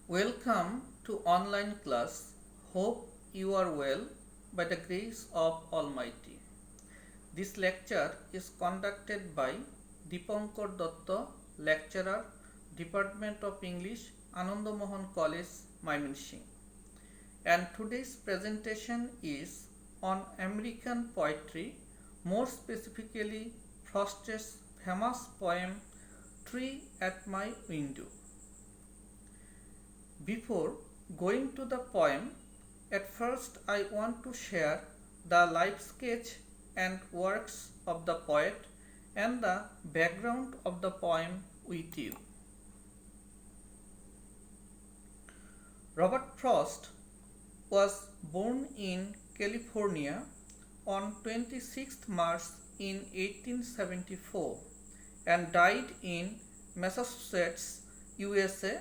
Welcome to online class. Hope you are well by the grace of Almighty. This lecture is conducted by Dipankar Datta, lecturer, Department of English, Ananda Mohan College, Mymensingh. And today's presentation is on American poetry, more specifically Frost's famous poem Tree at My Window. Before going to the poem, at first I want to share the life sketch and works of the poet and the background of the poem with you. Robert Frost was born in California on 26th March in 1874 and died in Massachusetts, USA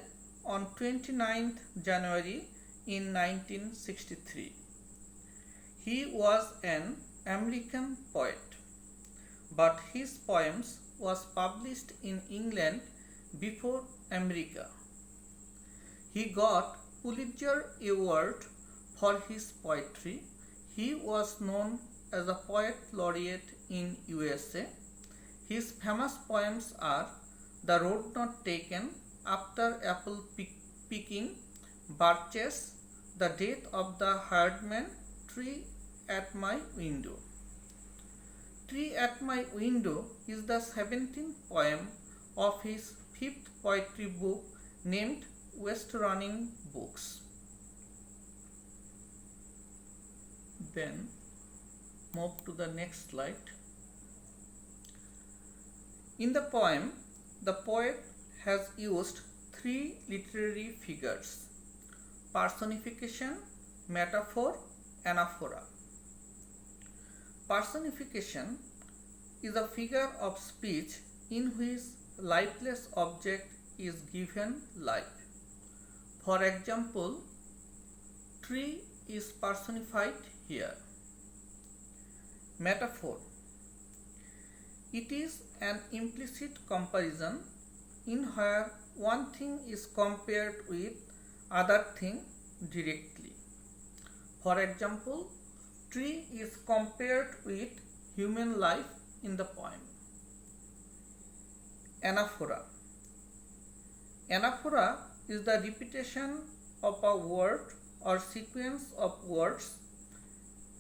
on 29th January in 1963. He was an American poet, but his poems was published in England before America. He got Pulitzer Award for his poetry. He was known as a poet laureate in USA. His famous poems are The Road Not Taken, After Apple Picking, Birches, The Death of the Herdman, Tree at My Window. Tree at My Window is the 17th poem of his 5th poetry book named West Running Books. Then move to the next slide. In the poem, the poet has used three literary figures: personification, metaphor, anaphora. Personification is a figure of speech in which lifeless object is given life. For example, tree is personified here. Metaphor. It is an implicit comparison in where one thing is compared with other thing directly. For example, tree is compared with human life in the poem. Anaphora. Anaphora is the repetition of a word or sequence of words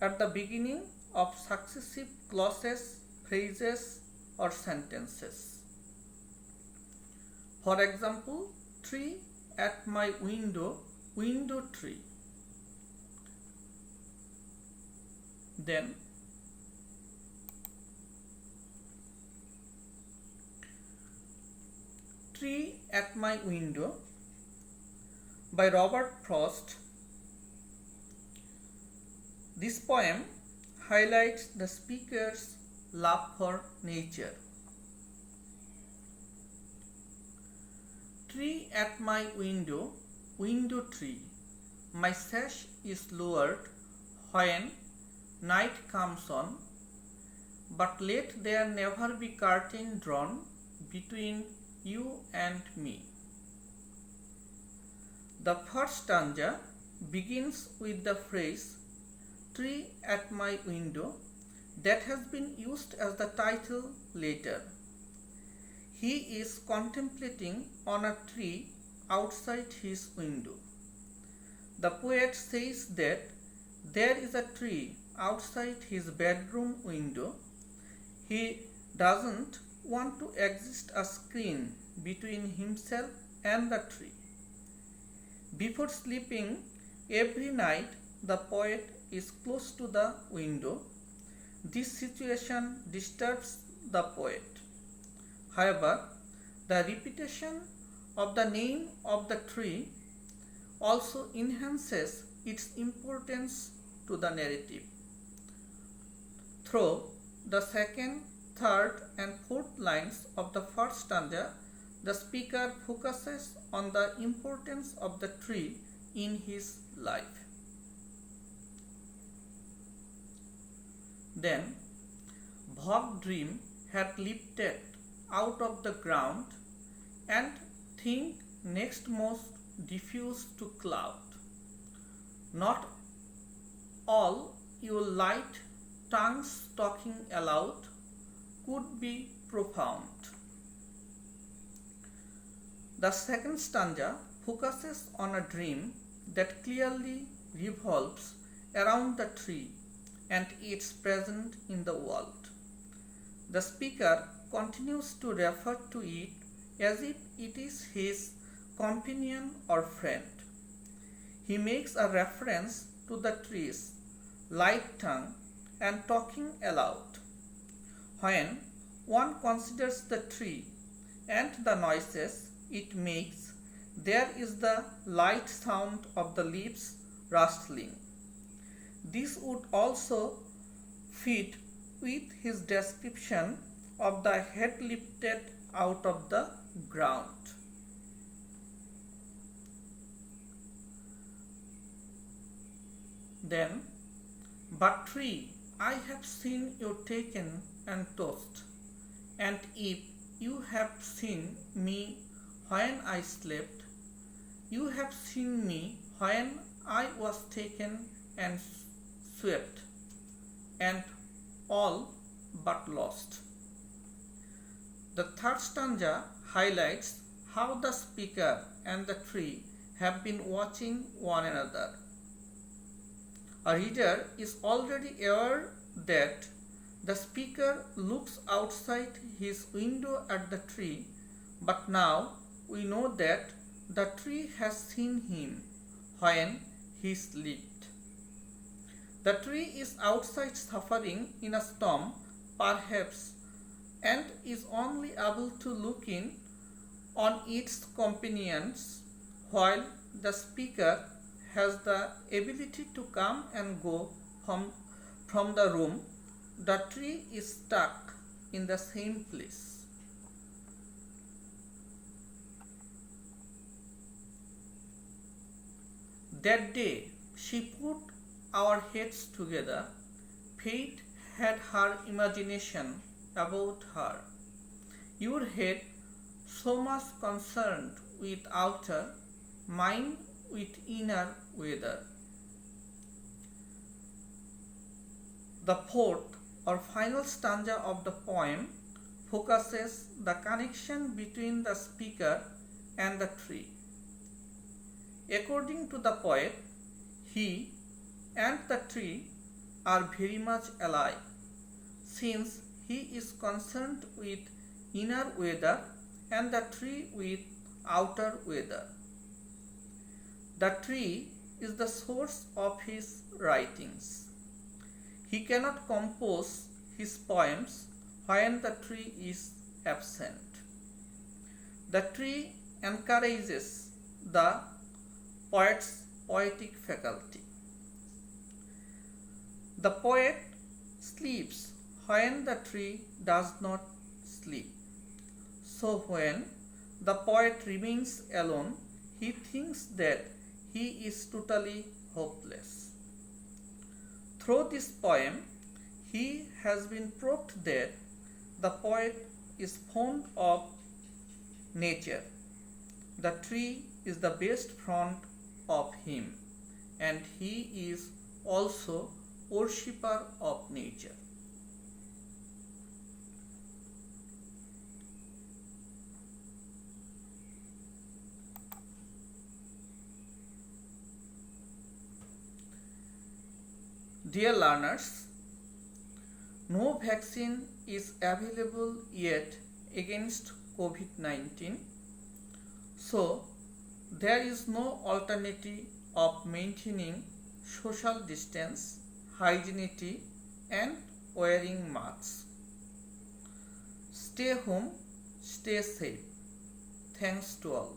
at the beginning of successive clauses, phrases, or sentences. For example, tree at my window, window tree. Then Tree at My Window by Robert Frost. This poem highlights the speaker's love for nature. Tree at my window, window tree, my sash is lowered when night comes on, but let there never be curtain drawn between you and me. The first stanza begins with the phrase tree at my window that has been used as the title later. He is contemplating on a tree outside his window. The poet says that there is a tree outside his bedroom window. He doesn't want to exist a screen between himself and the tree. Before sleeping, every night the poet is close to the window. This situation disturbs the poet. However, the repetition of the name of the tree also enhances its importance to the narrative. Through the second, third, and fourth lines of the first stanza, the speaker focuses on the importance of the tree in his life. Then, vague dream had lifted out of the ground, and think next most diffuse to cloud. Not all your light tongues talking aloud could be profound. The second stanza focuses on a dream that clearly revolves around the tree and its presence in the world. The speaker continues to refer to it as if it is his companion or friend. He makes a reference to the tree's light tongue and talking aloud. When one considers the tree and the noises it makes, there is the light sound of the leaves rustling. This would also fit with his description of the head lifted out of the ground. Then, but tree, I have seen you taken and tossed, and if you have seen me when I slept, you have seen me when I was taken and swept, and all but lost. The third stanza highlights how the speaker and the tree have been watching one another. A reader is already aware that the speaker looks outside his window at the tree, but now we know that the tree has seen him when he slept. The tree is outside suffering in a storm, perhaps, and is only able to look in on its companions, while the speaker has the ability to come and go from the room. The tree is stuck in the same place. That day she put our heads together. Fate had her imagination about her. Your head so much concerned with outer, mine with inner weather. The fourth or final stanza of the poem focuses the connection between the speaker and the tree. According to the poet, he and the tree are very much alike, since he is concerned with inner weather and the tree with outer weather. The tree is the source of his writings. He cannot compose his poems when the tree is absent. The tree encourages the poet's poetic faculty. The poet sleeps when the tree does not sleep. So when the poet remains alone, he thinks that he is totally hopeless. Through this poem, he has been proved that the poet is fond of nature. The tree is the best friend of him, and he is also worshipper of nature. Dear learners, no vaccine is available yet against COVID-19, so there is no alternative of maintaining social distance, hygiene, and wearing masks. Stay home, stay safe. Thanks to all.